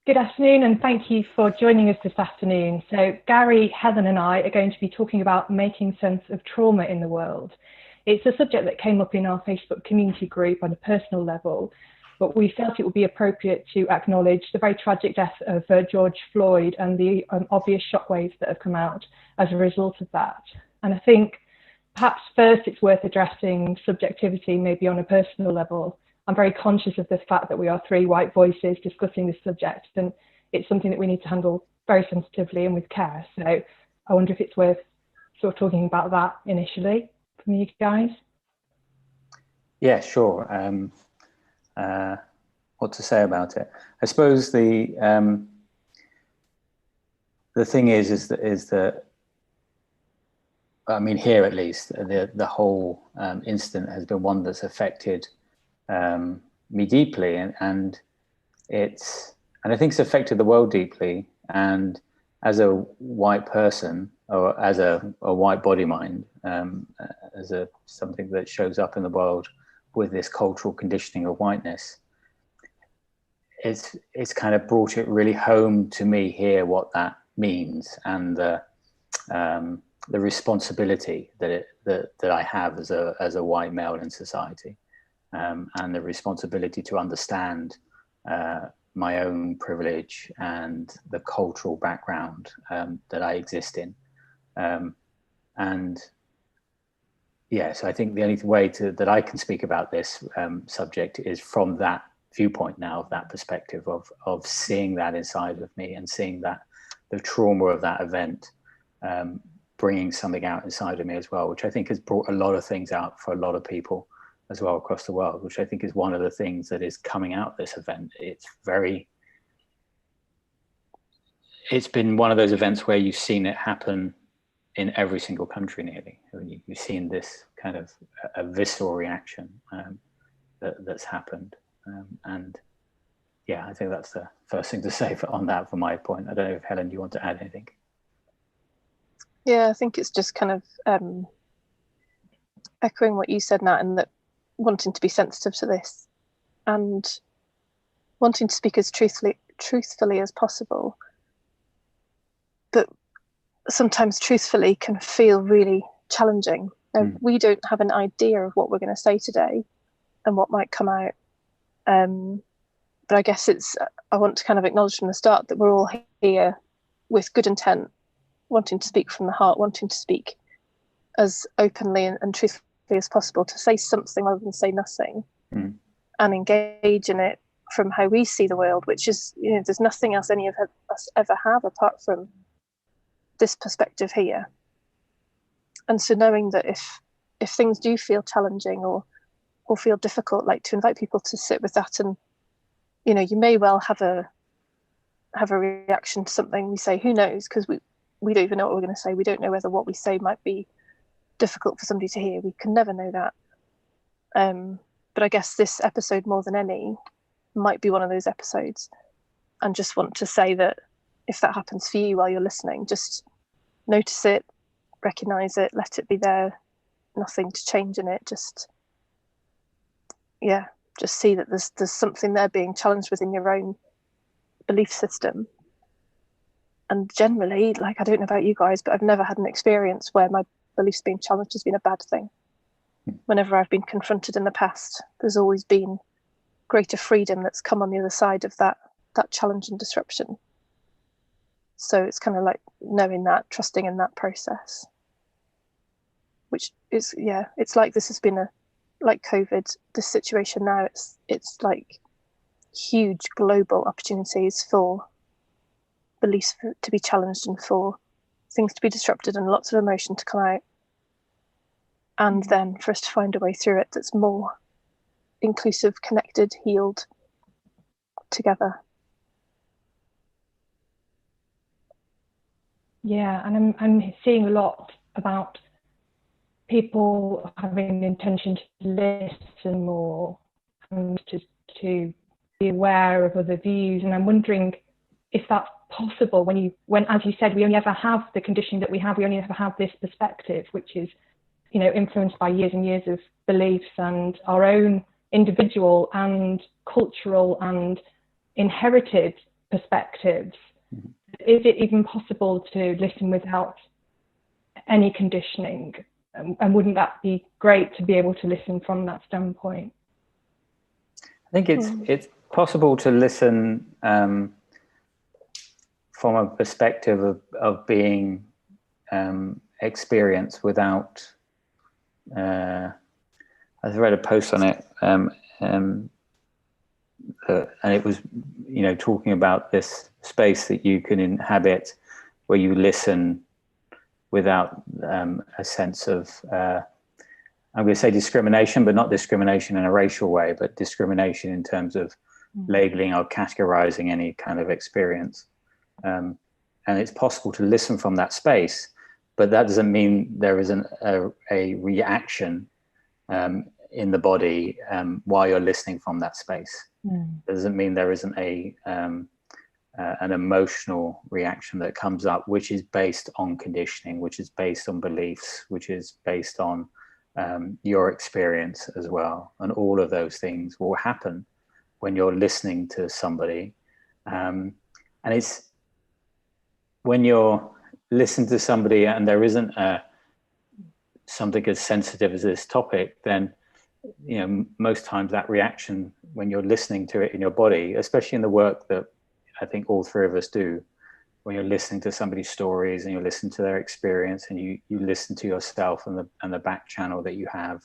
Good afternoon, and thank you for joining us this afternoon. So Gary, Helen and I are going to be talking about making sense of trauma in the world. It's a subject that came up in our Facebook community group on a personal level, but we felt it would be appropriate to acknowledge the very tragic death of George Floyd and the obvious shockwaves that have come out as a result of that. And I think perhaps first it's worth addressing subjectivity, maybe on a personal level. I'm very conscious of the fact that we are three white voices discussing this subject, and it's something that we need to handle very sensitively and with care. So I wonder if it's worth sort of talking about that initially from you guys. Yeah, sure. What to say about it? I suppose the thing is that I mean, here at least, the whole incident has been one that's affected me deeply, and I think it's affected the world deeply. And as a white person, or as a white body mind, as something that shows up in the world with this cultural conditioning of whiteness, it's kind of brought it really home to me here what that means, and the responsibility that I have as a white male in society. And the responsibility to understand my own privilege and the cultural background that I exist in. And yeah, so I think the only way that I can speak about this subject is from that viewpoint now, of that perspective of seeing that inside of me, and seeing that the trauma of that event bringing something out inside of me as well, which I think has brought a lot of things out for a lot of people as well across the world, which I think is one of the things that is coming out of this event. It's been one of those events where you've seen it happen in every single country nearly. You've seen this kind of a visceral reaction that's happened. And yeah, I think that's the first thing to say on that from my point. I don't know if Helen, you want to add anything? Yeah, I think it's just kind of echoing what you said, Nat, and that wanting to be sensitive to this and wanting to speak as truthfully as possible, but sometimes truthfully can feel really challenging. Now, we don't have an idea of what we're going to say today and what might come out, but I guess I want to kind of acknowledge from the start that we're all here with good intent, wanting to speak from the heart, wanting to speak as openly and truthfully as possible, to say something rather than say nothing, and engage in it from how we see the world, which is, there's nothing else any of us ever have apart from this perspective here. And so knowing that if things do feel challenging or feel difficult, like to invite people to sit with that, and you may well have a reaction to something we say, who knows, because we don't even know what we're going to say. We don't know whether what we say might be difficult for somebody to hear. We can never know that. But I guess this episode, more than any, might be one of those episodes. And just want to say that if that happens for you while you're listening, just notice it, recognize it, let it be there, nothing to change in it. Just see that there's something there being challenged within your own belief system. And generally, like, I don't know about you guys, but I've never had an experience where my beliefs being challenged has been a bad thing. Whenever I've been confronted in the past, there's always been greater freedom that's come on the other side of that challenge and disruption. So it's kind of like knowing that, trusting in that process, which is, it's like this has been like COVID, this situation now, it's like huge global opportunities for beliefs to be challenged and for things to be disrupted and lots of emotion to come out, and then for us to find a way through it that's more inclusive, connected, healed together. Yeah, and I'm seeing a lot about people having the intention to listen more and to be aware of other views, and I'm wondering if that's possible when, as you said, we only ever have the conditioning that we have. We only ever have this perspective, which is, influenced by years and years of beliefs and our own individual and cultural and inherited perspectives. Is it even possible to listen without any conditioning? And wouldn't that be great to be able to listen from that standpoint? I think it's possible to listen from a perspective of being experienced without. I read a post on it, and it was, talking about this space that you can inhabit where you listen without a sense of, I'm going to say discrimination, but not discrimination in a racial way, but discrimination in terms of labeling or categorizing any kind of experience. And it's possible to listen from that space, but that doesn't mean there isn't a reaction in the body while you're listening from that space. It doesn't mean there isn't an emotional reaction that comes up, which is based on conditioning, which is based on beliefs, which is based on your experience as well. And all of those things will happen when you're listening to somebody. And it's when you're listening to somebody and there isn't something as sensitive as this topic, then most times that reaction when you're listening to it in your body, especially in the work that I think all three of us do, when you're listening to somebody's stories and you listen to their experience and you listen to yourself and the back channel that you have,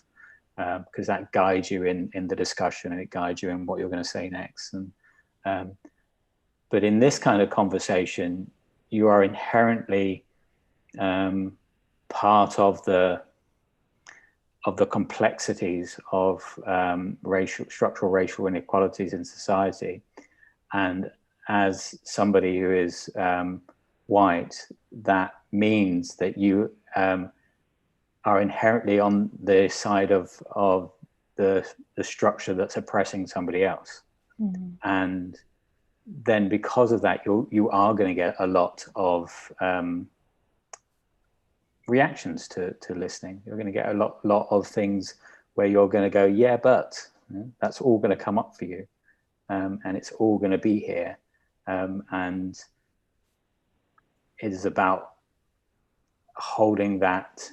because that guides you in the discussion and it guides you in what you're going to say next. And but in this kind of conversation, you are inherently part of the complexities of structural racial inequalities in society. And as somebody who is white, that means that you are inherently on the side of the structure that's oppressing somebody else. And then because of that, you are going to get a lot of reactions to listening. You're going to get a lot of things where you're going to go, yeah, but that's all going to come up for you, and it's all going to be here, and it is about holding that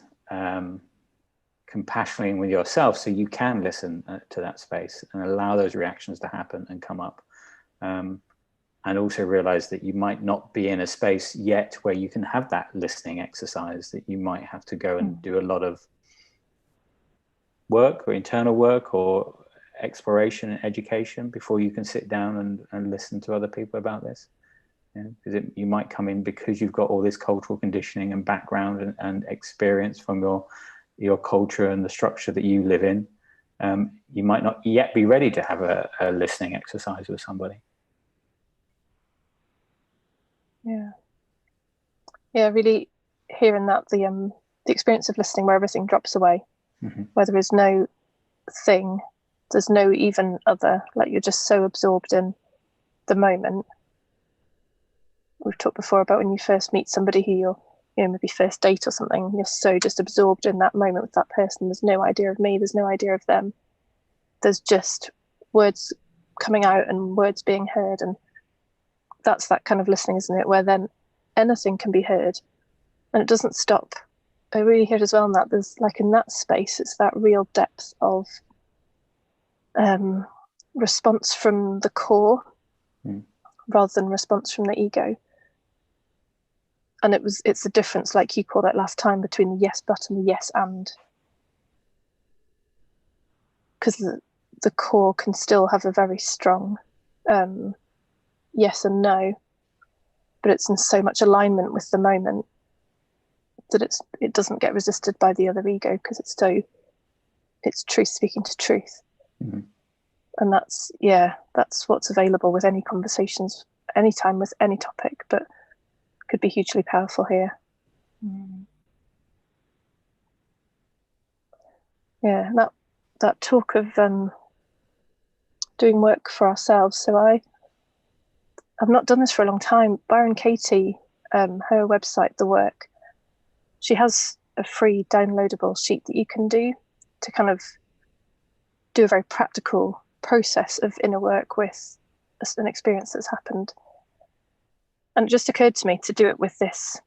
compassionately with yourself so you can listen to that space and allow those reactions to happen and come up, and also realize that you might not be in a space yet where you can have that listening exercise, that you might have to go and do a lot of work or internal work or exploration and education before you can sit down and listen to other people about this. Because you might come in because you've got all this cultural conditioning and background and experience from your culture and the structure that you live in. You might not yet be ready to have a listening exercise with somebody. Yeah, really hearing that the experience of listening where everything drops away, where there is no thing, there's no even other, like you're just so absorbed in the moment. We've talked before about when you first meet somebody who you're, maybe first date or something, you're so just absorbed in that moment with that person. There's no idea of me, there's no idea of them. There's just words coming out and words being heard, and that's that kind of listening, isn't it, where then anything can be heard and it doesn't stop. I really hear as well in that there's, like, in that space, it's that real depth of response from the core rather than response from the ego. And it's the difference, like you called it last time, between the yes but and the yes and, because the core can still have a very strong yes and no, but it's in so much alignment with the moment that it doesn't get resisted by the other ego, because it's truth speaking to truth. And that's what's available with any conversations anytime with any topic, but could be hugely powerful here. Yeah, and that talk of doing work for ourselves. So I've not done this for a long time. Byron Katie, her website, The Work, she has a free downloadable sheet that you can do to kind of do a very practical process of inner work with an experience that's happened. And it just occurred to me to do it with this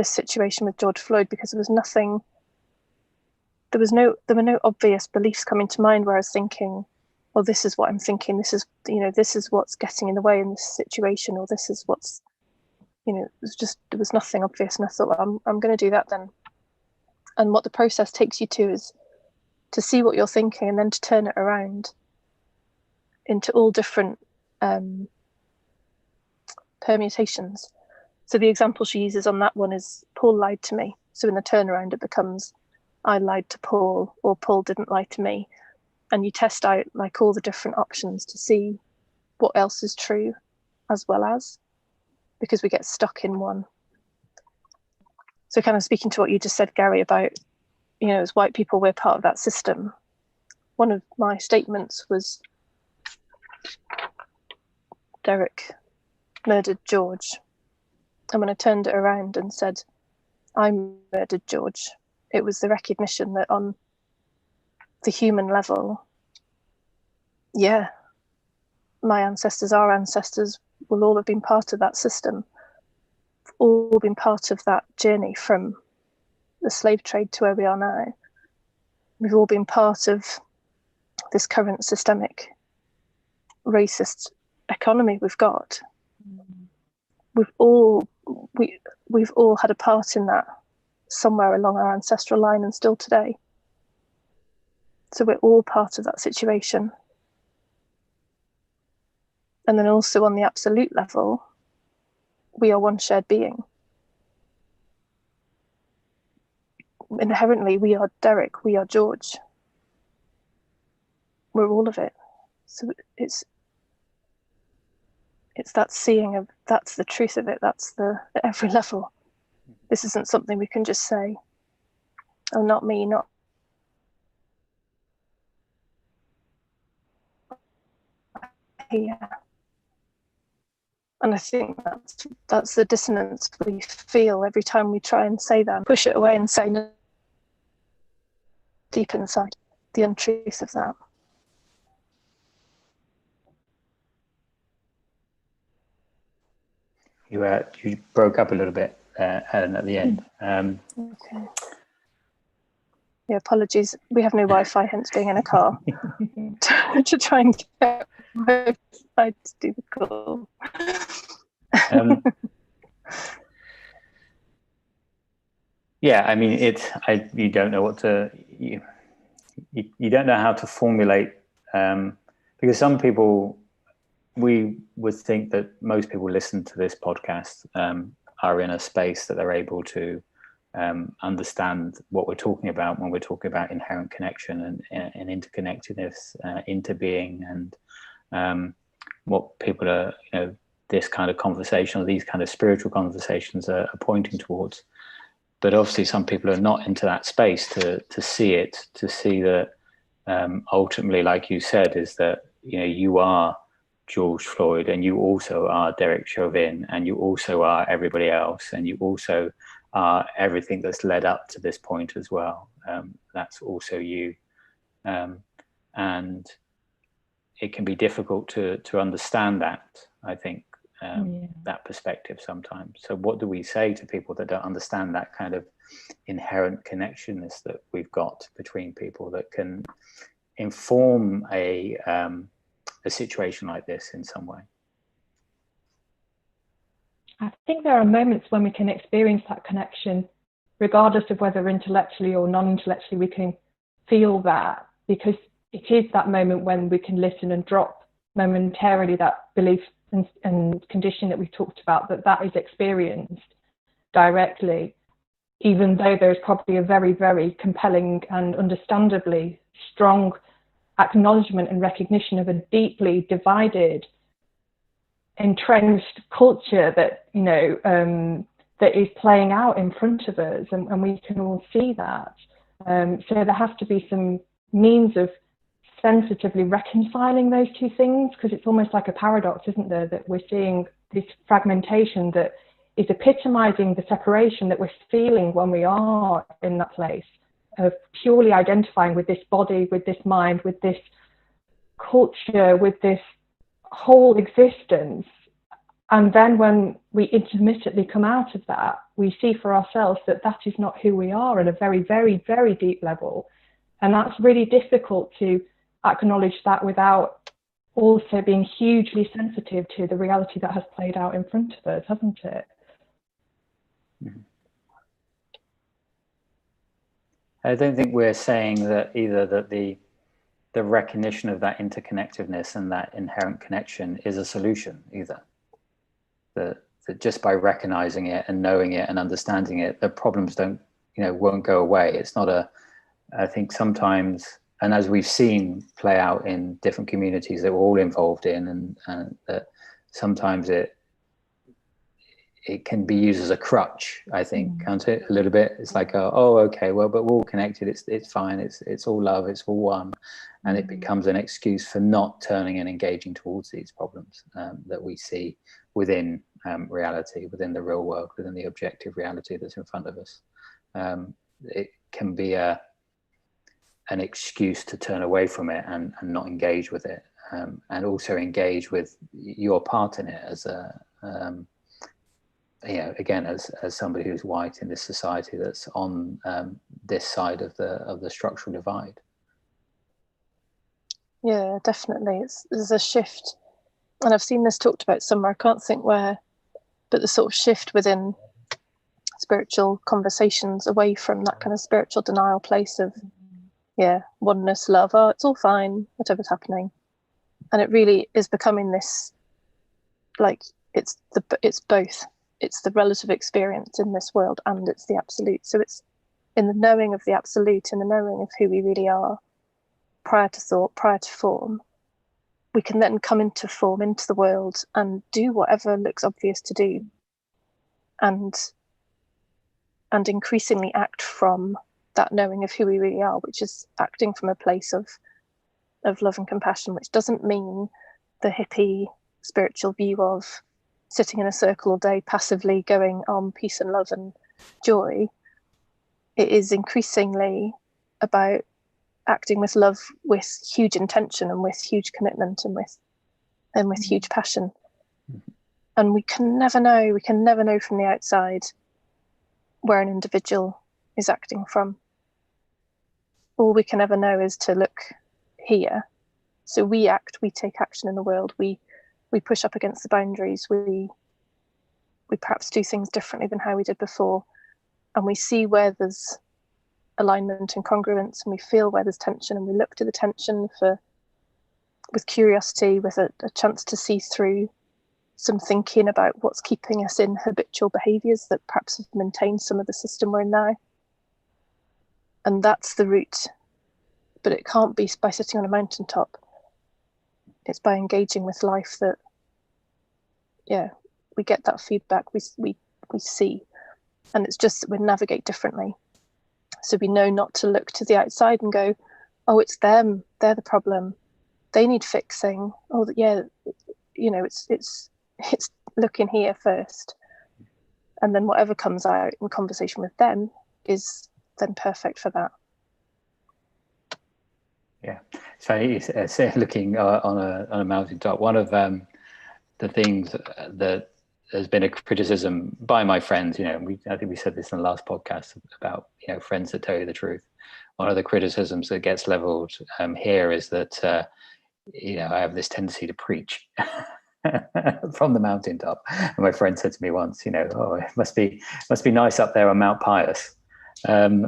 situation with George Floyd, because there were no obvious beliefs coming to mind where I was thinking, well, this is what I'm thinking, this is what's getting in the way in this situation, or this is what's, there was nothing obvious. And I thought, well, I'm going to do that then. And what the process takes you to is to see what you're thinking and then to turn it around into all different permutations. So the example she uses on that one is, Paul lied to me. So in the turnaround, it becomes, I lied to Paul, or Paul didn't lie to me. And you test out like all the different options to see what else is true as well as, because we get stuck in one. So kind of speaking to what you just said, Gary, about, as white people, we're part of that system. One of my statements was, Derek murdered George. And when I turned it around and said, I murdered George, it was the recognition that on the human level, yeah, my ancestors, our ancestors, will all have been part of that system, all been part of that journey from the slave trade to where we are now. We've all been part of this current systemic racist economy we've got. We've all had a part in that somewhere along our ancestral line, and still today. So we're all part of that situation. And then also on the absolute level, we are one shared being. Inherently, we are Derek, we are George. We're all of it. So it's that seeing of, that's the truth of it, that's at every level. This isn't something we can just say, oh, not me, not here. And I think that's the dissonance we feel every time we try and say that, push it away and say no, deep inside, the untruth of that. You broke up a little bit, Helen, at the end. Okay. Yeah, apologies. We have no Wi-Fi, hence being in a car to try and get Wi-Fi to do the call. Yeah, I mean, you don't know what to, you don't know how to formulate, because some people, we would think that most people listen to this podcast are in a space that they're able to understand what we're talking about when we're talking about inherent connection and interconnectedness, interbeing, and what people are, this kind of conversation or these kind of spiritual conversations are pointing towards. But obviously some people are not into that space to see it, to see that ultimately, like you said, is that, you are George Floyd, and you also are Derek Chauvin, and you also are everybody else, and you also are everything that's led up to this point as well. That's also you. And it can be difficult to understand that, I think, that perspective sometimes. So what do we say to people that don't understand that kind of inherent connectionness that we've got between people that can inform a situation like this in some way? I think there are moments when we can experience that connection, regardless of whether intellectually or non-intellectually we can feel that, because it is that moment when we can listen and drop momentarily that belief and condition that we've talked about, that is experienced directly, even though there's probably a very, very compelling and understandably strong acknowledgement and recognition of a deeply divided, entrenched culture that that is playing out in front of us, and we can all see that. So there has to be some means of sensitively reconciling those two things, because it's almost like a paradox, isn't there, that we're seeing this fragmentation that is epitomizing the separation that we're feeling when we are in that place of purely identifying with this body, with this mind, with this culture, with this whole existence And then when we intermittently come out of that, we see for ourselves that that is not who we are at a very, very, very deep level. And that's really difficult to acknowledge that without also being hugely sensitive to the reality that has played out in front of us, hasn't it? I don't think we're saying that either that the recognition of that interconnectedness and that inherent connection is a solution either. That just by recognizing it and knowing it and understanding it, the problems won't go away. It's not I think sometimes, and as we've seen play out in different communities that we're all involved in, and that sometimes it can be used as a crutch, I think, can't it? A little bit. It's like, oh, okay, well, but we're all connected. It's fine. It's all love. It's all one, and it becomes an excuse for not turning and engaging towards these problems that we see within reality, within the real world, within the objective reality that's in front of us. It can be an excuse to turn away from it and not engage with it, and also engage with your part in it as a again, as somebody who's white in this society that's on this side of the structural divide. Yeah, definitely. There's a shift, and I've seen this talked about somewhere, I can't think where, but the sort of shift within spiritual conversations away from that kind of spiritual denial place of, oneness, love, oh, it's all fine, whatever's happening. And it really is becoming this, like, it's both. It's the relative experience in this world and it's the absolute. So it's in the knowing of the absolute, in the knowing of who we really are, prior to thought, prior to form, we can then come into form, into the world, and do whatever looks obvious to do, and increasingly act from that knowing of who we really are, which is acting from a place of love and compassion, which doesn't mean the hippie spiritual view of sitting in a circle all day passively going on peace and love and joy. It is increasingly about acting with love, with huge intention and with huge commitment and with huge passion. And we can never know from the outside where an individual is acting from. All we can ever know is to look here. So we take action in the world, we push up against the boundaries, we perhaps do things differently than how we did before, and we see where there's alignment and congruence, and we feel where there's tension, and we look to the tension with curiosity, with a chance to see through some thinking about what's keeping us in habitual behaviours that perhaps have maintained some of the system we're in now. And that's the route. But it can't be by sitting on a mountaintop. It's by engaging with life that, we get that feedback, we see. And it's just that we navigate differently. So we know not to look to the outside and go, oh, it's them, they're the problem, they need fixing. Oh, yeah, it's looking here first. And then whatever comes out in conversation with them is then perfect for that. Yeah, so say looking on a mountaintop. One of the things that has been a criticism by my friends, I think we said this in the last podcast about friends that tell you the truth. One of the criticisms that gets leveled here is that I have this tendency to preach from the mountaintop. And my friend said to me once, oh, it must be nice up there on Mount Pius, and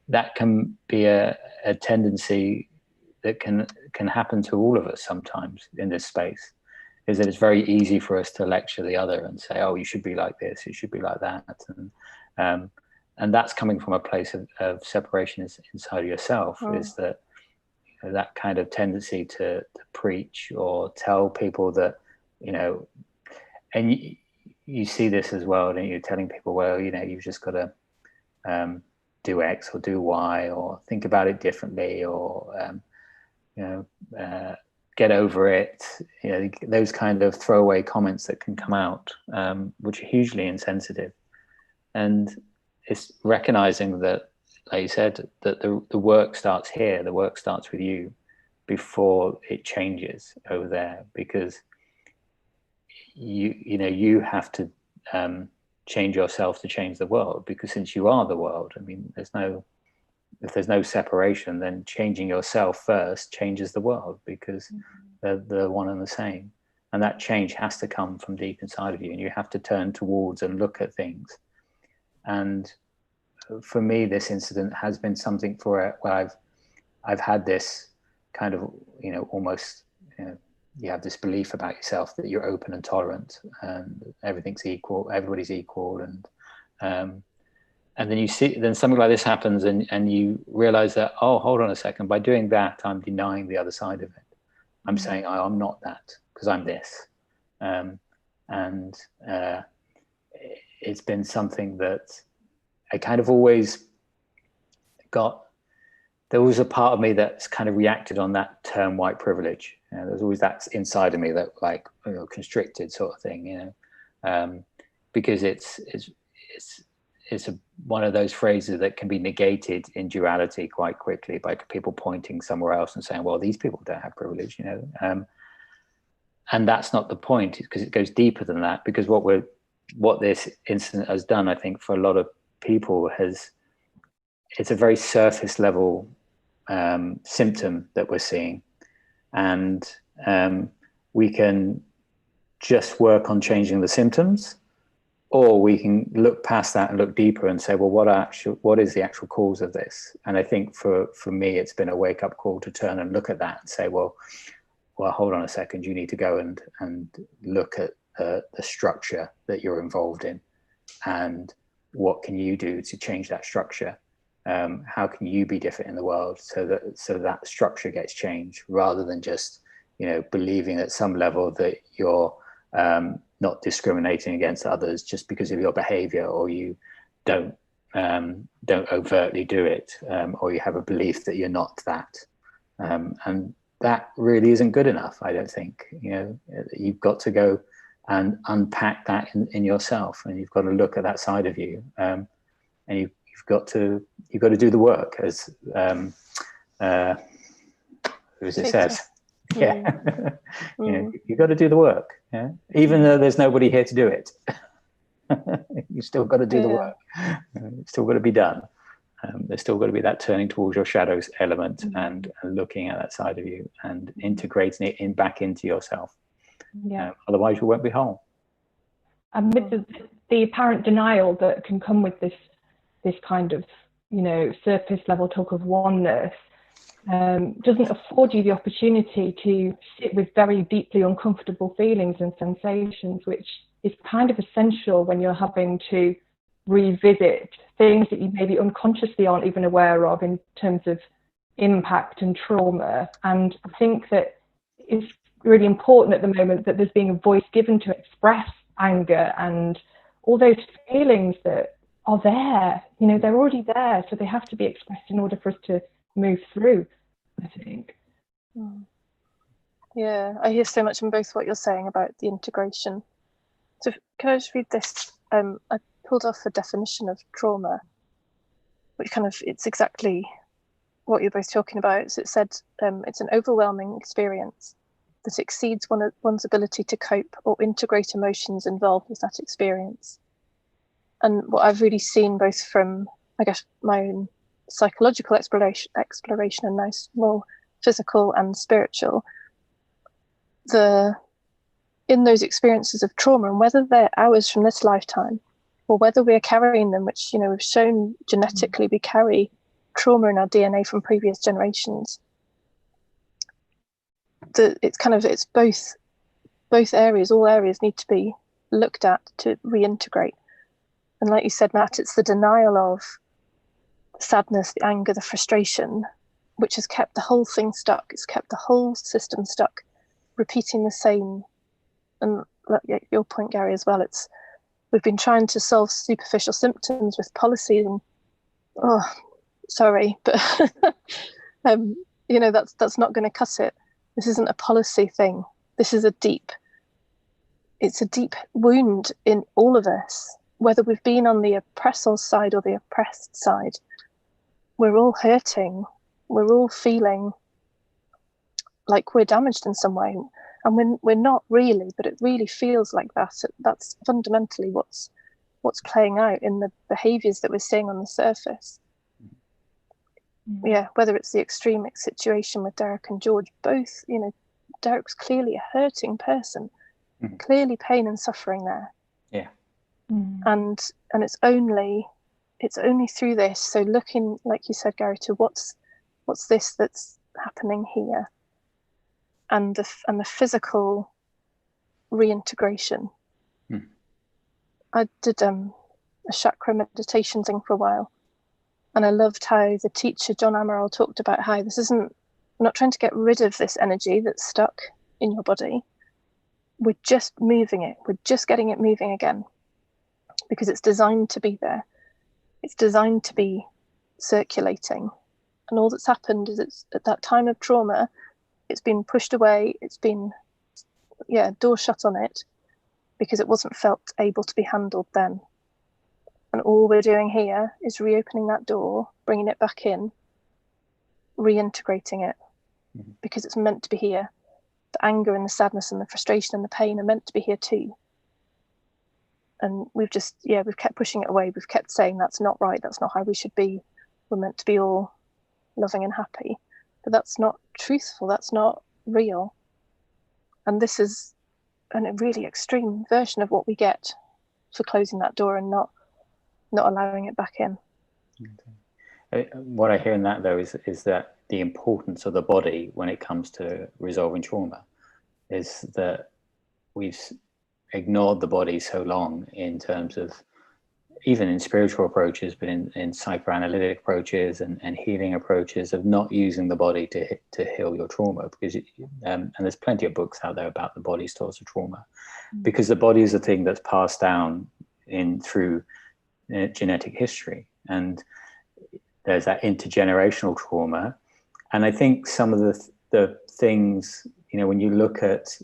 that can be a tendency that can happen to all of us sometimes in this space, is that it's very easy for us to lecture the other and say, oh, you should be like this, you should be like that. And that's coming from a place of separation inside of yourself, is that that kind of tendency to preach or tell people that, and you see this as well, and you're telling people, well, you've just got to do X or do Y, or think about it differently, or get over it. Those kind of throwaway comments that can come out, which are hugely insensitive. And it's recognizing that, like you said, that the work starts here. The work starts with you before it changes over there, because you have to change yourself to change the world, because since you are the world, I mean, if there's no separation, then changing yourself first changes the world, because they're one and the same. And that change has to come from deep inside of you, and you have to turn towards and look at things. And for me, this incident has been something where I've had this kind of, almost, you have this belief about yourself that you're open and tolerant and everything's equal, everybody's equal. And then something like this happens, and you realize that, oh, hold on a second, by doing that, I'm denying the other side of it. I'm saying, oh, I'm not that, because I'm this. It's been something that I kind of always there was a part of me that's kind of reacted on that term white privilege. There's always that inside of me that, like, constricted sort of thing, because it's one of those phrases that can be negated in duality quite quickly by people pointing somewhere else and saying, well, these people don't have privilege, and that's not the point, because it goes deeper than that. Because what this incident has done, I think, for a lot of people, it's a very surface level symptom that we're seeing, and we can just work on changing the symptoms, or we can look past that and look deeper and say, well, what is the actual cause of this? And I think for me, it's been a wake-up call to turn and look at that and say, well, hold on a second, you need to go and look at the structure that you're involved in, and what can you do to change that structure? How can you be different in the world so that structure gets changed, rather than just, believing at some level that you're not discriminating against others just because of your behavior, or you don't overtly do it, or you have a belief that you're not that. And that really isn't good enough, I don't think. You've got to go and unpack that in yourself, and you've got to look at that side of you, and you've got to do the work, as who is it says? Yeah. You've got to do the work, even though there's nobody here to do it. You still got to do the work. It's still got to be done. There's still got to be that turning towards your shadows element, and looking at that side of you and integrating it back into yourself. Otherwise you won't be whole. And with the apparent denial that can come with this kind of, surface level talk of oneness, doesn't afford you the opportunity to sit with very deeply uncomfortable feelings and sensations, which is kind of essential when you're having to revisit things that you maybe unconsciously aren't even aware of in terms of impact and trauma. And I think that it's really important at the moment that there's being a voice given to express anger and all those feelings that are there. They're already there, so they have to be expressed in order for us to move through, I think. Yeah, I hear so much in both what you're saying about the integration. So can I just read this? I pulled off a definition of trauma, which it's exactly what you're both talking about. So it said it's an overwhelming experience that exceeds one's ability to cope or integrate emotions involved with that experience. And what I've really seen, both from, I guess, my own psychological exploration and now more physical and spiritual, in those experiences of trauma, and whether they're ours from this lifetime or whether we're carrying them, which, we've shown genetically we carry trauma in our DNA from previous generations. It's both areas, all areas need to be looked at to reintegrate. And like you said, Nat, it's the denial of the sadness, the anger, the frustration, which has kept the whole thing stuck. It's kept the whole system stuck, repeating the same. And like your point, Gary, as well, we've been trying to solve superficial symptoms with policy, and sorry, but that's not going to cut it. This isn't a policy thing. This is a deep wound in all of us, whether we've been on the oppressor's side or the oppressed side. We're all hurting. We're all feeling like we're damaged in some way. And we're not really, but it really feels like that. That's fundamentally what's playing out in the behaviours that we're seeing on the surface. Yeah, whether it's the extreme situation with Derek and George, both, you know, Derek's clearly a hurting person, clearly pain and suffering there. Yeah. And it's only through this. So looking, like you said, Gary, to what's this that's happening here, and the physical reintegration. I did a chakra meditation thing for a while, and I loved how the teacher John Amaral talked about how we're not trying to get rid of this energy that's stuck in your body. We're just moving it. We're just getting it moving again, because it's designed to be there. It's designed to be circulating. And all that's happened is it's at that time of trauma, it's been pushed away. It's been, door shut on it, because it wasn't felt able to be handled then. And all we're doing here is reopening that door, bringing it back in, reintegrating it, because it's meant to be here. The anger and the sadness and the frustration and the pain are meant to be here too. And we've kept pushing it away. We've kept saying that's not right. That's not how we should be. We're meant to be all loving and happy. But that's not truthful. That's not real. And this is a really extreme version of what we get for closing that door and not allowing it back in. What I hear in that, though, is that the importance of the body when it comes to resolving trauma is that we've ignored the body so long, in terms of even in spiritual approaches, but in psychoanalytic approaches and healing approaches, of not using the body to heal your trauma, because and there's plenty of books out there about the body's source of trauma, because the body is a thing that's passed down through genetic history, and there's that intergenerational trauma. And I think some of the things, you know, when you look at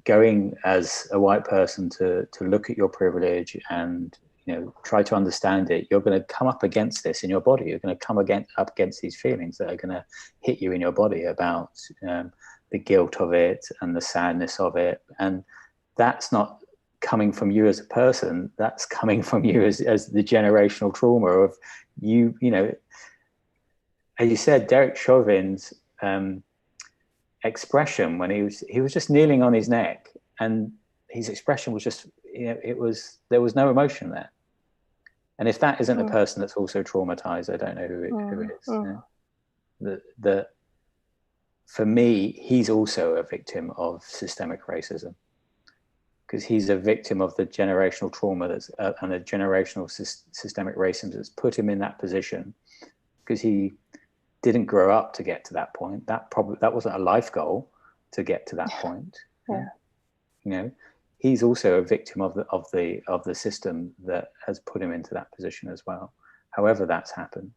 going as a white person to look at your privilege and, you know, try to understand it, you're going to come up against this in your body. You're going to come up against these feelings that are going to hit you in your body about the guilt of it and the sadness of it. And that's not coming from you as a person, that's coming from you as the generational trauma of you know, as you said, Derek Chauvin's expression when he was just kneeling on his neck, and his expression was just, you know, there was no emotion there. And if that isn't a person that's also traumatized, I don't know who it is. You know? For me, he's also a victim of systemic racism, because he's a victim of the generational trauma and the generational systemic racism that's put him in that position, because he didn't grow up to get to that point. That wasn't a life goal to get to that point. Yeah. You know, he's also a victim of the system that has put him into that position as well. However that's happened,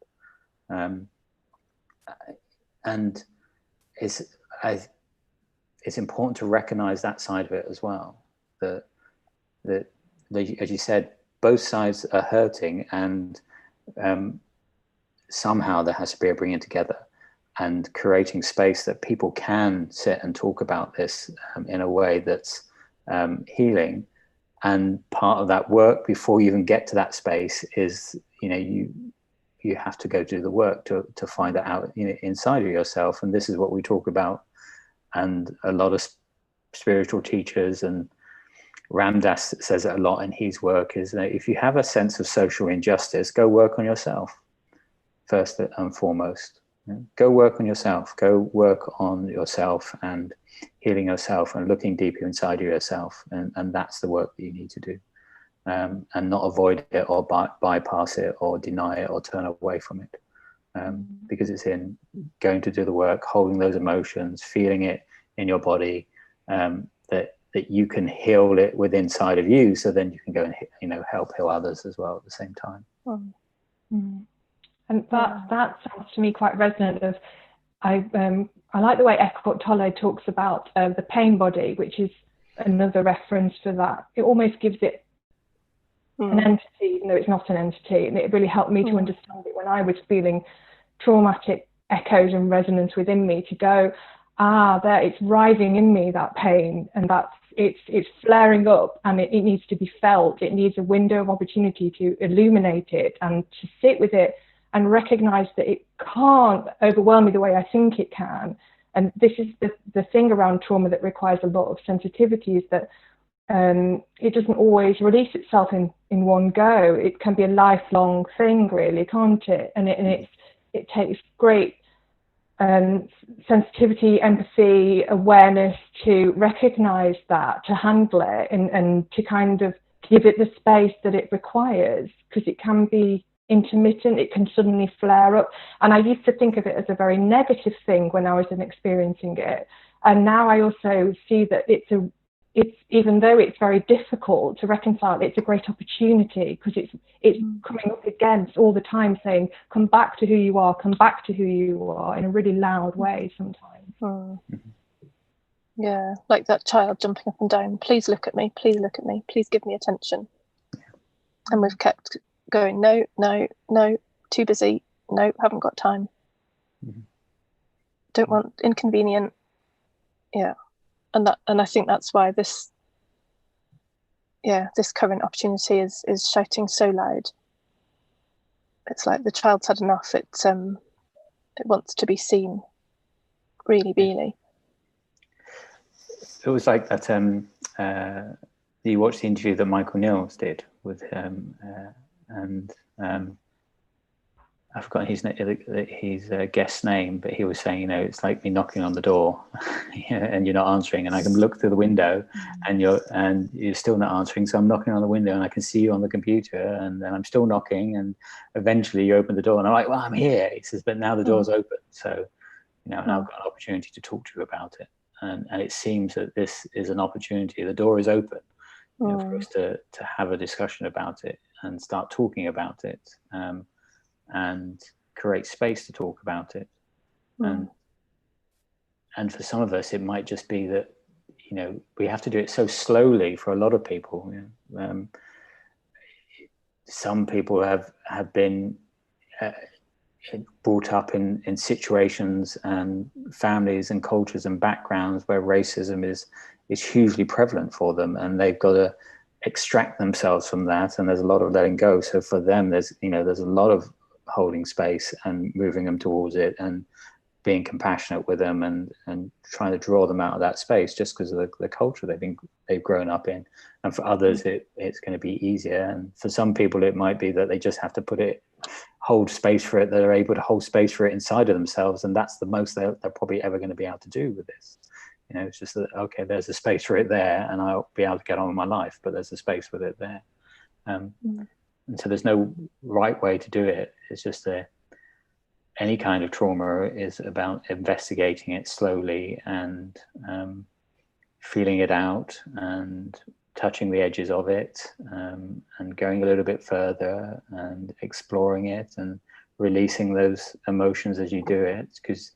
and it's important to recognize that side of it as well. That as you said, both sides are hurting, and somehow there has to be a bringing together and creating space that people can sit and talk about this in a way that's healing. And part of that work, before you even get to that space, is, you know, you have to go do the work to find that out, you know, inside of yourself. And this is what we talk about, and a lot of spiritual teachers, and Ram Dass says it a lot in his work, is that if you have a sense of social injustice, go work on yourself first and foremost. Go work on yourself. Go work on yourself and healing yourself and looking deeper inside of yourself. And that's the work that you need to do, and not avoid it or bypass it or deny it or turn away from it, because it's in going to do the work, holding those emotions, feeling it in your body, that you can heal it within inside of you, so then you can go and, you know, help heal others as well at the same time. And that sounds to me quite resonant. Of I like the way Eckhart Tolle talks about the pain body, which is another reference for that. It almost gives it an entity, even though it's not an entity. And it really helped me to understand it when I was feeling traumatic echoes and resonance within me, to go, there, it's rising in me, that pain, and it's flaring up, and it needs to be felt. It needs a window of opportunity to illuminate it and to sit with it and recognize that it can't overwhelm me the way I think it can. And this is the thing around trauma that requires a lot of sensitivity, is that it doesn't always release itself in one go. It can be a lifelong thing, really, can't it? And it takes great sensitivity, empathy, awareness to recognize that, to handle it, and to kind of give it the space that it requires, because it can be intermittent. It can suddenly flare up, and I used to think of it as a very negative thing when I was experiencing it, and now I also see that it's even though it's very difficult to reconcile, it's a great opportunity, because it's coming up against all the time, saying, come back to who you are, in a really loud way sometimes. Yeah, like that child jumping up and down, please look at me, please look at me, please give me attention. And we've kept going, no, too busy, no, haven't got time, don't want, inconvenient. Yeah. And I think that's why this current opportunity is shouting so loud. It's like the child's had enough. It wants to be seen, really, really. It was like that. You watched the interview that Michael Nils did with him, and I've forgotten his guest's name, but he was saying, it's like me knocking on the door, and you're not answering, and I can look through the window, and you're still not answering. So I'm knocking on the window, and I can see you on the computer, and then I'm still knocking, and eventually you open the door, and I'm like, well, I'm here. He says, but now the door's open, so now I've got an opportunity to talk to you about it, and it seems that this is an opportunity. The door is open, for us to have a discussion about it and start talking about it. And create space to talk about it. And for some of us, it might just be that, we have to do it so slowly for a lot of people. Some people have been brought up in situations and families and cultures and backgrounds where racism is hugely prevalent for them, and they've got to extract themselves from that, and there's a lot of letting go. So for them, there's a lot of holding space and moving them towards it and being compassionate with them and trying to draw them out of that space, just because of the culture they've grown up in. And for others, it's going to be easier. And for some people, it might be that they just have to hold space for it. They're able to hold space for it inside of themselves, and that's the most they're probably ever going to be able to do with this. It's just that, okay, there's a space for it there, and I'll be able to get on with my life, but there's a space with it there. And so there's no right way to do it. It's just any kind of trauma is about investigating it slowly and feeling it out and touching the edges of it, and going a little bit further and exploring it and releasing those emotions as you do it, because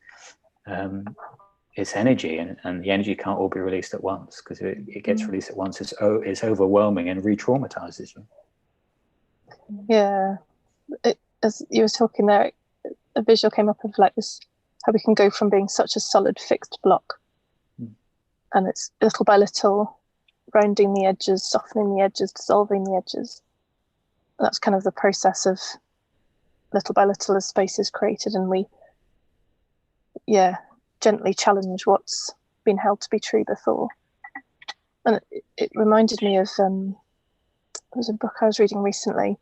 it's energy, and the energy can't all be released at once, because if it gets released at once, it's overwhelming and re-traumatizes you. Yeah, as you were talking there, a visual came up of like this, how we can go from being such a solid fixed block, and it's little by little rounding the edges, softening the edges, dissolving the edges. And that's kind of the process of little by little as space is created, and we gently challenge what's been held to be true before. And it reminded me of there was a book I was reading recently,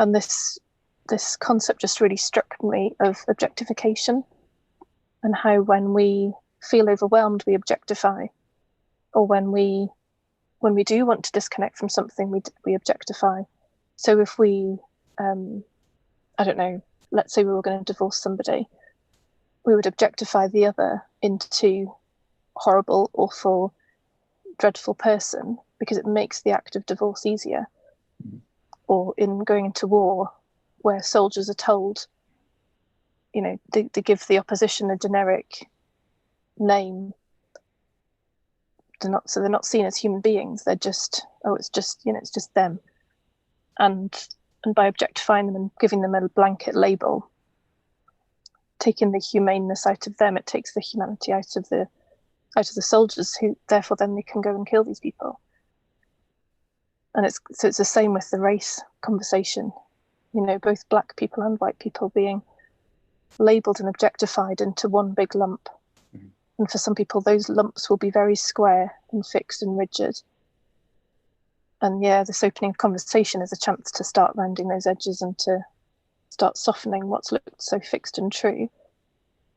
and this concept just really struck me, of objectification, and how when we feel overwhelmed, we objectify, or when we do want to disconnect from something, we objectify. So if we, I don't know, let's say we were going to divorce somebody, we would objectify the other into horrible, awful, dreadful person, because it makes the act of divorce easier. Or in going into war, where soldiers are told, they give the opposition a generic name. They're not seen as human beings. They're just, it's just them. And by objectifying them and giving them a blanket label, taking the humaneness out of them. It takes the humanity out of the soldiers, who therefore then they can go and kill these people. And it's the same with the race conversation. You know, both black people and white people being labelled and objectified into one big lump. Mm-hmm. And for some people, those lumps will be very square and fixed and rigid. And yeah, this opening conversation is a chance to start rounding those edges and to start softening what's looked so fixed and true,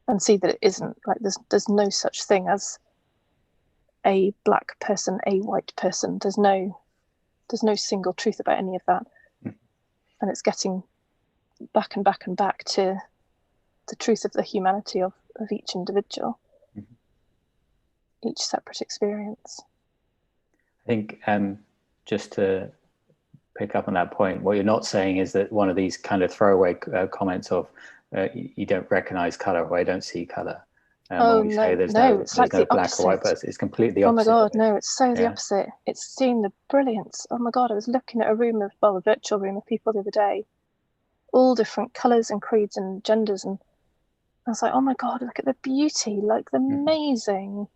and see that it isn't. Like there's no such thing as a black person, a white person. There's no single truth about any of that. And it's getting back and back and back to the truth of the humanity of each individual, each separate experience. I think just to pick up on that point, what you're not saying is that one of these kind of throwaway comments of you don't recognize color, or I don't see color. It's like the black opposite. or white person. It's completely opposite. Oh my God, no, it's so the opposite. It's seeing the brilliance. Oh my God, I was looking at a virtual room of people the other day, all different colors and creeds and genders, and I was like, oh my God, look at the beauty, like the amazing,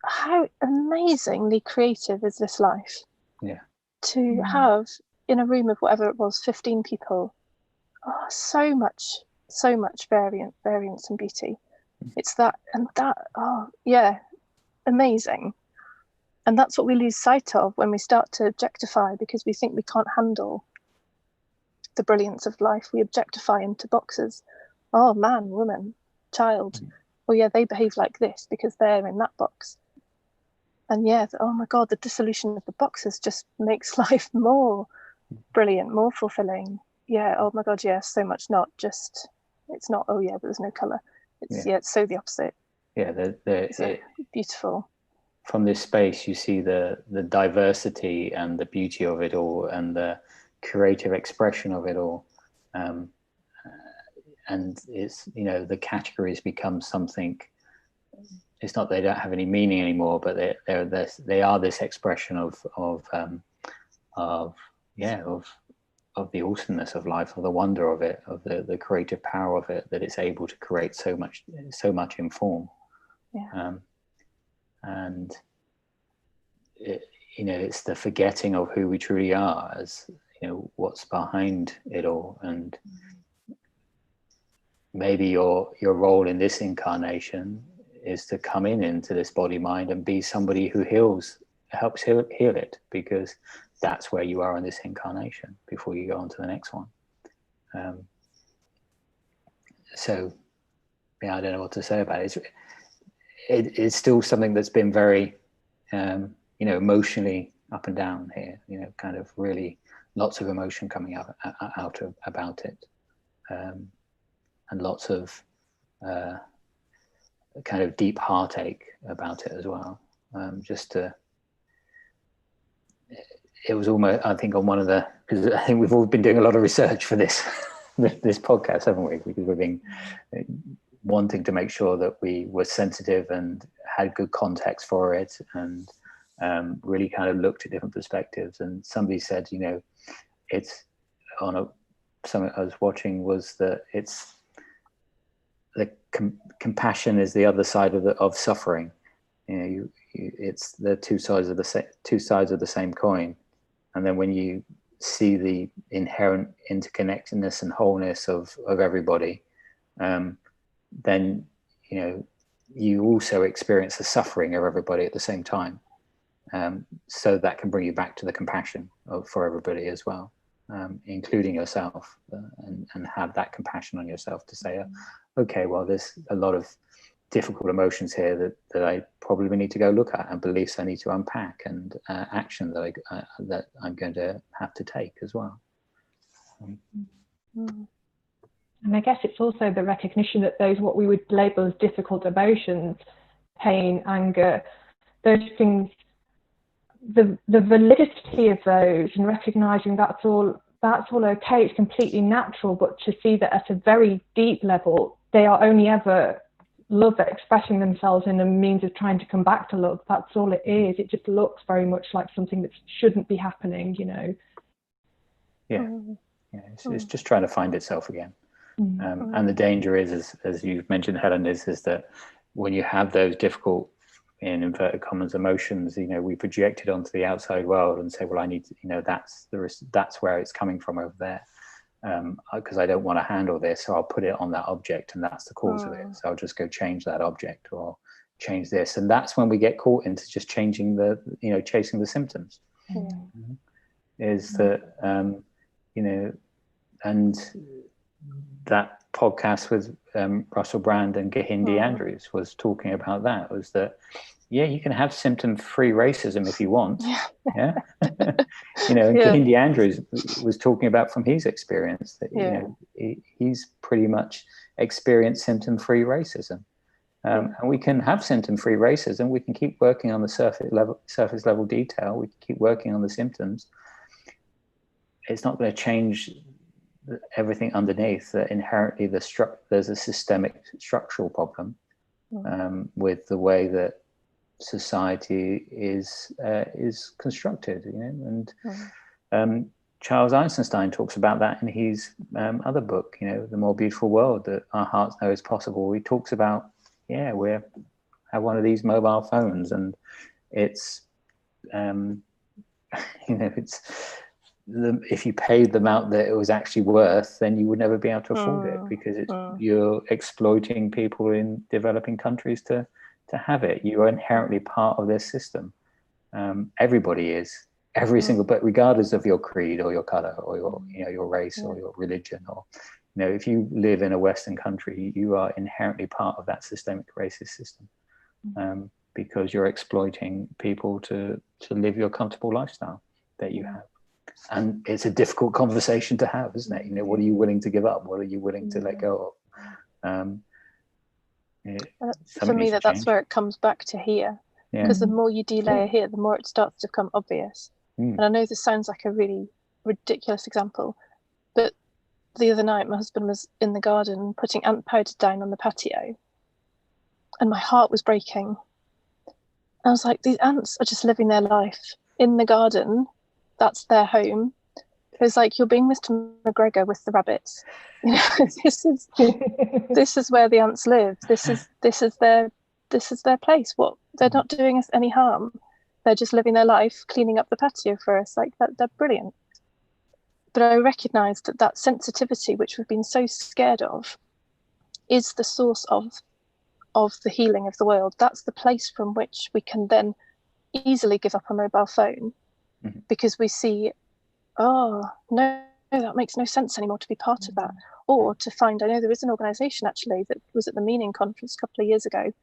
how amazingly creative is this life? Yeah. To have in a room of whatever it was, 15 people, so much variance and beauty. It's that and that, amazing. And that's what we lose sight of when we start to objectify, because we think we can't handle the brilliance of life. We objectify into boxes. Oh, man, woman, child. Oh yeah, they behave like this because they're in that box. And yeah, oh my God, the dissolution of the boxes just makes life more brilliant, more fulfilling. Yeah, oh my God, yeah, so much not just, it's not, oh yeah, but there's no colour. It's it's so the opposite. Yeah, it's beautiful. From this space, you see the diversity and the beauty of it all, and the creative expression of it all. And it's, you know, the categories become something. It's not they don't have any meaning anymore, but they are this expression of the awesomeness of life, of the wonder of it, of the creative power of it, that it's able to create so much in form. And it's the forgetting of who we truly are, as you know, what's behind it all. And maybe your role in this incarnation is to come into this body mind and be somebody who helps heal it, because that's where you are in this incarnation before you go on to the next one. So I don't know what to say about it. It's still something that's been very emotionally up and down here, kind of really lots of emotion coming out about it, and lots of kind of deep heartache about it as well. It was almost, I think, on one of the, because I think we've all been doing a lot of research for this this podcast, haven't we? Because we've been wanting to make sure that we were sensitive and had good context for it, and really kind of looked at different perspectives. And somebody said, it's something I was watching was that it's the compassion is the other side of suffering. It's the two sides of the same coin. And then when you see the inherent interconnectedness and wholeness of everybody, then you also experience the suffering of everybody at the same time. So that can bring you back to the compassion for everybody as well, including yourself, and have that compassion on yourself to say, okay, well, there's a lot of difficult emotions here that I probably need to go look at, and beliefs I need to unpack, and action that I'm going to have to take as well. And I guess it's also the recognition that those what we would label as difficult emotions, pain, anger, those things, the validity of those, and recognizing that's all okay, it's completely natural, but to see that at a very deep level, they are only ever love expressing themselves in a means of trying to come back to love. That's all it is. It just looks very much like something that shouldn't be happening, Yeah, it's just trying to find itself again. And the danger is, as you've mentioned, Helen, is that when you have those difficult, in inverted commas, emotions, we project it onto the outside world and say, well, I need to, that's where it's coming from over there. Because I don't want to handle this, so I'll put it on that object, and that's the cause of it. So I'll just go change that object or change this, and that's when we get caught into just changing chasing the symptoms. Is that and that podcast with Russell Brand and Gahindi Andrews was talking about that. Was that you can have symptom-free racism if you want. And Gahindi Andrews was talking about from his experience that he's pretty much experienced symptom-free racism. And we can have symptom-free racism. We can keep working on the surface level detail. We can keep working on the symptoms. It's not going to change everything underneath. That inherently there's a systemic structural problem with the way that society is constructed. And Charles Eisenstein talks about that in his other book, The More Beautiful World That Our Hearts Know Is Possible. He talks about we have one of these mobile phones, and it's if you paid the amount that it was actually worth, then you would never be able to afford it, because you're exploiting people in developing countries to have it. You are inherently part of this system. Everybody is, every single, but regardless of your creed or your color or your race or your religion, or if you live in a Western country, you are inherently part of that systemic racist system, because you're exploiting people to live your comfortable lifestyle that you have. And it's a difficult conversation to have, isn't it? What are you willing to give up? What are you willing to let go of? For me, that's where it comes back to here. Because the more you delayer here, the more it starts to become obvious. And I know this sounds like a really ridiculous example, but the other night my husband was in the garden putting ant powder down on the patio, and my heart was breaking. I was like, these ants are just living their life in the garden. That's their home. It's like, you're being Mr. McGregor with the rabbits. This is where the ants live. This is their place. What, they're not doing us any harm. They're just living their life, cleaning up the patio for us. Like that, they're brilliant. But I recognised that sensitivity, which we've been so scared of, is the source of the healing of the world. That's the place from which we can then easily give up a mobile phone, because we see, oh, no, that makes no sense anymore to be part of that. Or to find, I know there is an organisation actually that was at the Meaning Conference a couple of years ago,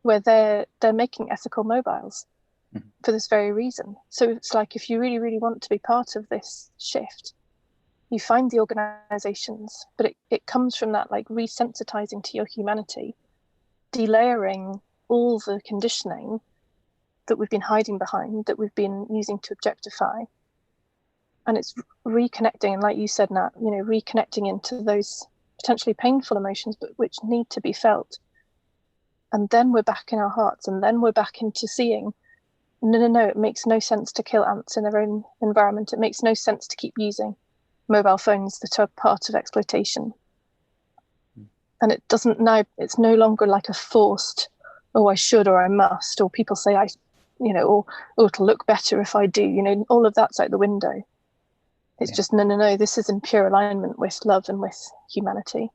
where they're making ethical mobiles for this very reason. So it's like, if you really, really want to be part of this shift, you find the organisations, but it comes from that, like, resensitizing to your humanity, delayering all the conditioning that we've been hiding behind, that we've been using to objectify. And it's reconnecting, and like you said, Nat, reconnecting into those potentially painful emotions, but which need to be felt. And then we're back in our hearts, and then we're back into seeing, no, it makes no sense to kill ants in their own environment. It makes no sense to keep using mobile phones that are part of exploitation. And it's no longer like a forced, oh, I should or I must, or people say or it'll look better if I do, all of that's out the window. It's just, no, this is in pure alignment with love and with humanity.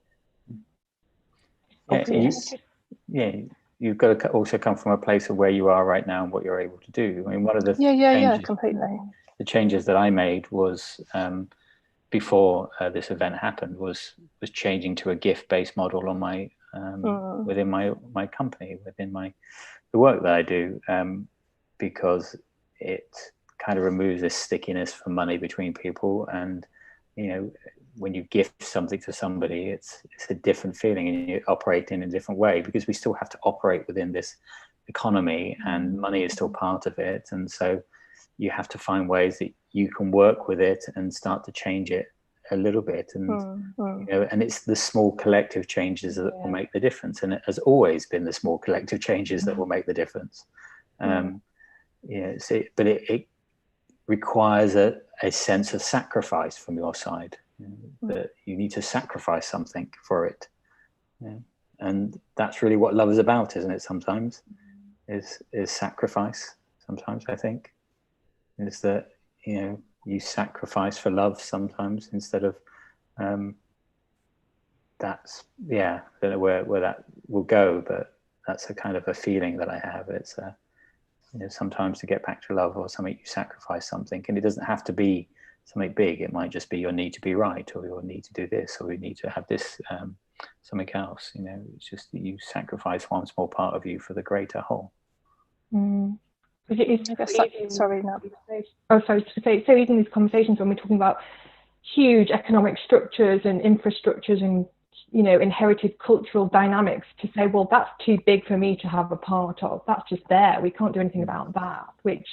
You've got to also come from a place of where you are right now and what you're able to do. I mean, one of the completely. The changes that I made was before this event happened was changing to a gift-based model on my within my company, within the work that I do, because it kind of removes this stickiness for money between people. And when you gift something to somebody, it's a different feeling, and you operate in a different way, because we still have to operate within this economy, and money is still part of it. And so you have to find ways that you can work with it and start to change it a little bit. And and it's the small collective changes that will make the difference. And it has always been the small collective changes that will make the difference. But it requires a sense of sacrifice from your side. that you need to sacrifice something for it. And that's really what love is about, isn't it? Sometimes is sacrifice. Sometimes I think is that you sacrifice for love sometimes instead of that's I don't know where that will go, but that's a kind of a feeling that I have. It's sometimes to get back to love or something, you sacrifice something, and it doesn't have to be something big. It might just be your need to be right, or your need to do this, or you need to have this something else. It's just that you sacrifice one small part of you for the greater whole. It is sorry, no. To say, so even these conversations when we're talking about huge economic structures and infrastructures and inherited cultural dynamics, to say, well, that's too big for me to have a part of. That's just there. We can't do anything about that. Which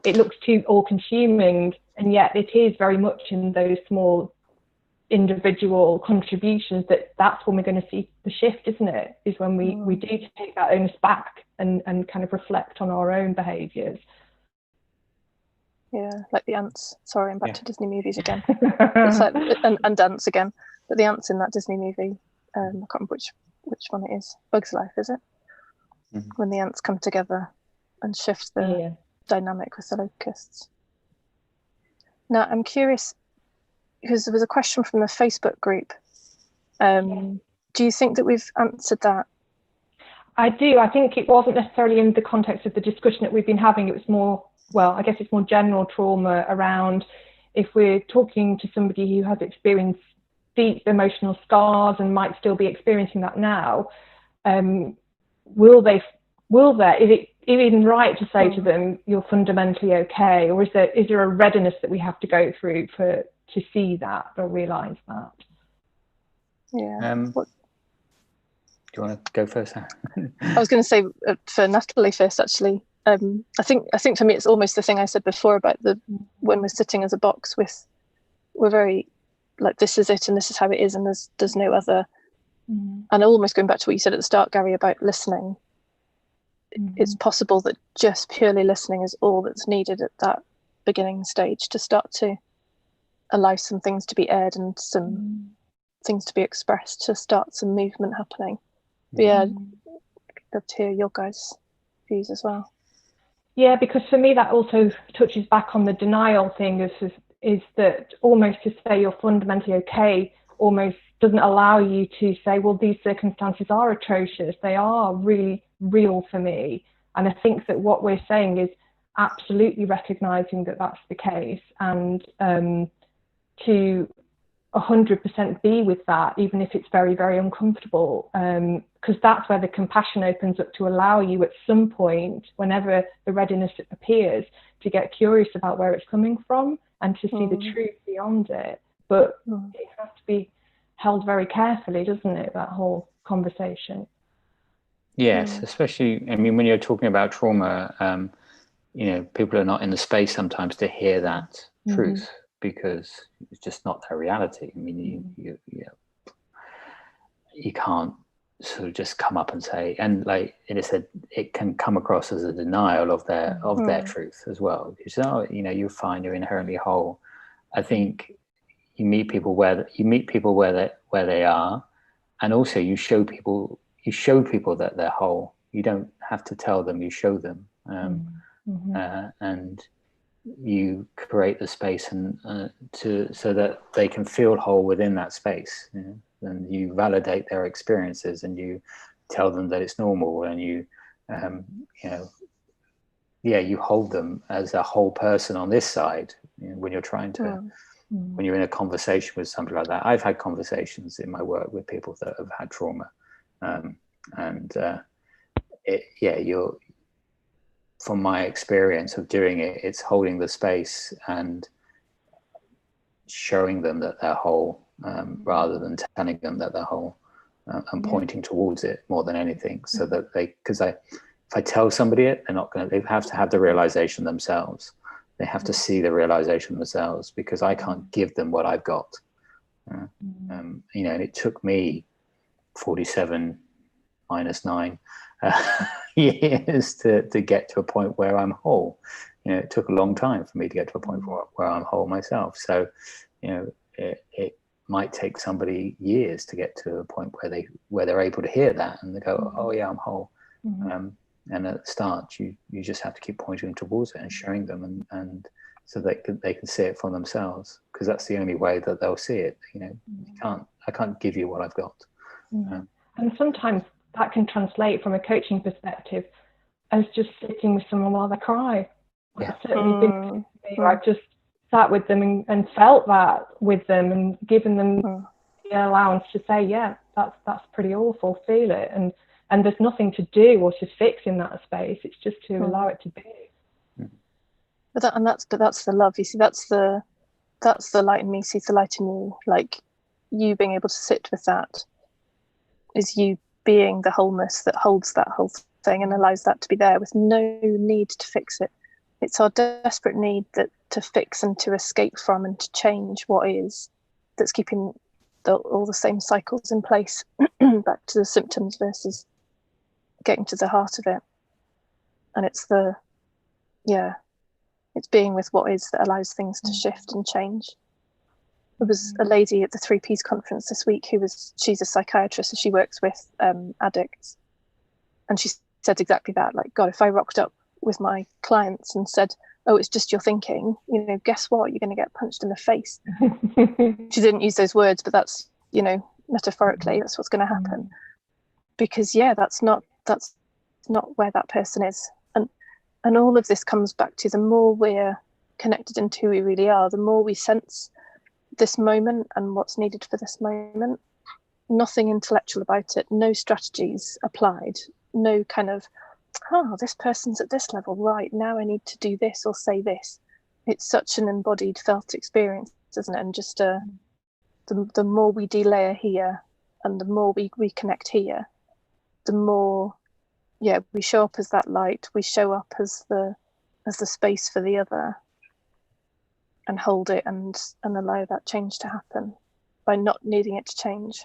it looks too all-consuming, and yet it is very much in those small individual contributions that's when we're going to see the shift, isn't it? Is when we do take that onus back and kind of reflect on our own behaviours. Yeah, like the ants. Sorry, I'm back to Disney movies again. It's like and ants again. But the ants in that Disney movie, I can't remember which one it is. Bug's Life, is it? Mm-hmm. When the ants come together and shift the dynamic with the locusts. Now, I'm curious, because there was a question from the Facebook group. Do you think that we've answered that? I do. I think it wasn't necessarily in the context of the discussion that we've been having. It was more, I guess it's more general trauma around if we're talking to somebody who has experienced deep emotional scars and might still be experiencing that now, is it even right to say to them, you're fundamentally okay? Or is there a readiness that we have to go through to see that or realise that? Yeah. Do you want to go first? I was going to say for Natalie first, actually. I think for me it's almost the thing I said before about when we're sitting as a box we're very like, this is it and this is how it is and there's no other. And almost going back to what you said at the start, Gary, about listening. It's possible that just purely listening is all that's needed at that beginning stage to start to allow some things to be aired and some things to be expressed, to start some movement happening. But I'd love to hear your guys' views as well. Yeah, because for me that also touches back on the denial thing, is that almost to say you're fundamentally okay almost doesn't allow you to say, well, these circumstances are atrocious, they are really real for me. And I think that what we're saying is absolutely recognising that that's the case, and to 100% be with that, even if it's very, very uncomfortable, because that's where the compassion opens up to allow you at some point, whenever the readiness appears, to get curious about where it's coming from and to see the truth beyond it. But it has to be held very carefully, doesn't it, that whole conversation? Yes, especially, I mean, when you're talking about trauma, people are not in the space sometimes to hear that truth, because it's just not their reality. I mean, you can't sort of just come up and say, and like it said, it can come across as a denial of their truth as well. Because you're fine, you're inherently whole. I think you meet people where they are, and also you show people that they're whole. You don't have to tell them, you show them, and you create the space and so that they can feel whole within that space. And you validate their experiences, and you tell them that it's normal, and you hold them as a whole person on this side. When you're trying to when you're in a conversation with somebody like that. I've had conversations in my work with people that have had trauma, you're, from my experience of doing it, it's holding the space and showing them that they're whole, rather than telling them that they're whole, and pointing towards it more than anything, so that if I tell somebody it, they have to have the realization themselves. They have to see the realization themselves, because I can't give them what I've got. And it took me 47 minus 9 years to get to a point where I'm whole. It took a long time for me to get to a point where I'm whole myself. So, might take somebody years to get to a point where they're able to hear that and they go, oh yeah, I'm whole. And at the start, you just have to keep pointing them towards it and showing them, and so they can see it for themselves, because that's the only way that they'll see it. I can't give you what I've got. And sometimes that can translate from a coaching perspective as just sitting with someone while they cry. It's certainly been for me, where I've just sat with them and felt that with them and given them the allowance to say, yeah, that's pretty awful, feel it, and there's nothing to do or to fix in that space. It's just to allow it to be. But that's the love. You see, that's the light in me sees the light in you. Like, you being able to sit with that is you being the wholeness that holds that whole thing and allows that to be there with no need to fix it. It's our desperate need to fix and to escape from and to change what is, that's keeping all the same cycles in place. Back to the symptoms versus getting to the heart of it. And it's it's being with what is that allows things to shift and change. There was a lady at the 3Ps conference this week she's a psychiatrist, so she works with addicts, and she said exactly that. Like, God, if I rocked up with my clients and said, oh, it's just your thinking, guess what, you're going to get punched in the face. She didn't use those words, but that's, metaphorically, that's what's going to happen. Because that's not where that person is. And all of this comes back to, the more we're connected into who we really are, the more we sense this moment and what's needed for this moment. Nothing intellectual about it, no strategies applied, no kind of, this person's at this level, right, now I need to do this or say this. It's such an embodied, felt experience, isn't it? And just the more we delayer here and the more we reconnect here, the more we show up as that light, we show up as the space for the other, and hold it and allow that change to happen by not needing it to change.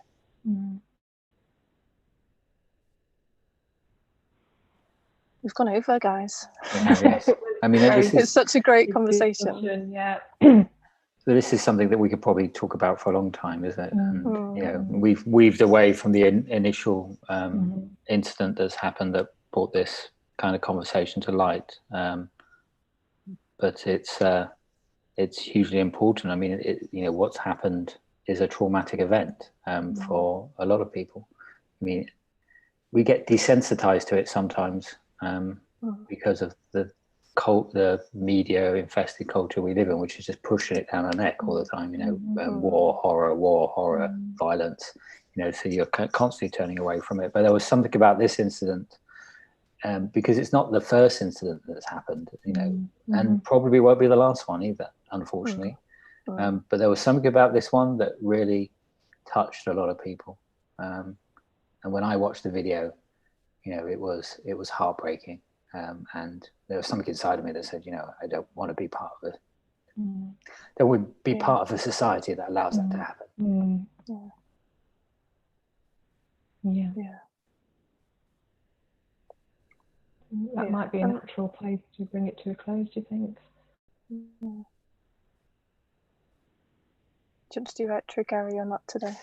We've gone over, guys. Yes. I mean, it's such a great conversation. Yeah. So this is something that we could probably talk about for a long time, isn't it? And we've weaved away from the initial incident that's happened that brought this kind of conversation to light. But it's hugely important. I mean, what's happened is a traumatic event for a lot of people. I mean, we get desensitized to it sometimes because of the media infested culture we live in, which is just pushing it down our neck all the time. War, horror, violence. So you're constantly turning away from it. But there was something about this incident, because it's not the first incident that's happened, and probably won't be the last one either, unfortunately. But there was something about this one that really touched a lot of people. And when I watched the video, it was heartbreaking. And there was something inside of me that said, I don't want to be part of it. Don't want to be part of a society that allows that to happen. That might be a natural place to bring it to a close, do you think? Do you want to do outro, Gary, or not today?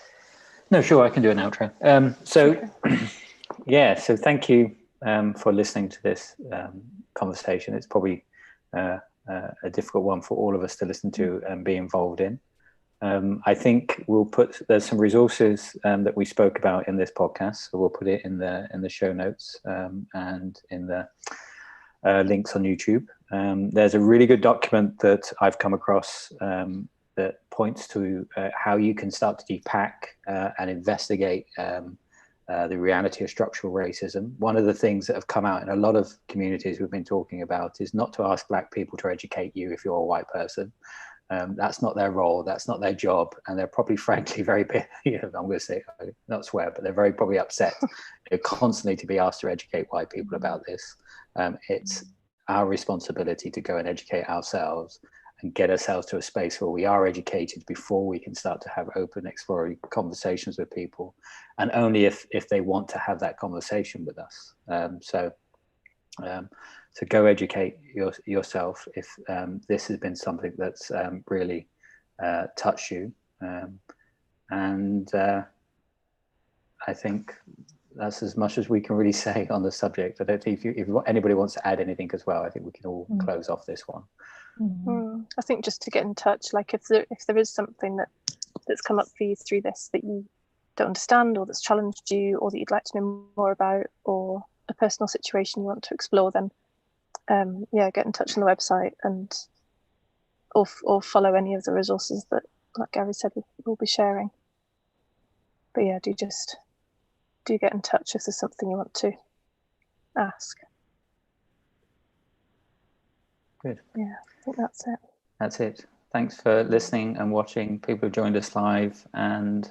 No, sure, I can do an outro. So thank you for listening to this conversation. It's probably a difficult one for all of us to listen to and be involved in. I think there's some resources that we spoke about in this podcast, so we'll put it in the show notes and in the links on YouTube. There's a really good document that I've come across that points to how you can start to depack and investigate the reality of structural racism. One of the things that have come out in a lot of communities we've been talking about is not to ask Black people to educate you if you're a white person. That's not their role, that's not their job, and they're probably frankly very I'm going to say, not swear, but they're very probably upset constantly to be asked to educate white people about this. It's our responsibility to go and educate ourselves and get ourselves to a space where we are educated before we can start to have open exploratory conversations with people, and only if they want to have that conversation with us. So go educate yourself if this has been something that's really touched you. And I think that's as much as we can really say on the subject. I don't think if anybody wants to add anything as well, I think we can all close off this one. I think just to get in touch, like if there is something that's come up for you through this that you don't understand, or that's challenged you, or that you'd like to know more about, or a personal situation you want to explore, then get in touch on the website, and or follow any of the resources that, like Gary said, we'll be sharing. But yeah, do get in touch if there's something you want to ask. Good. Yeah, I think that's it. That's it. Thanks for listening and watching, people who joined us live, and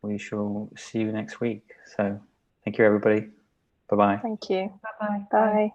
we shall see you next week. So thank you, everybody. Bye-bye. Thank you. Bye-bye. Bye.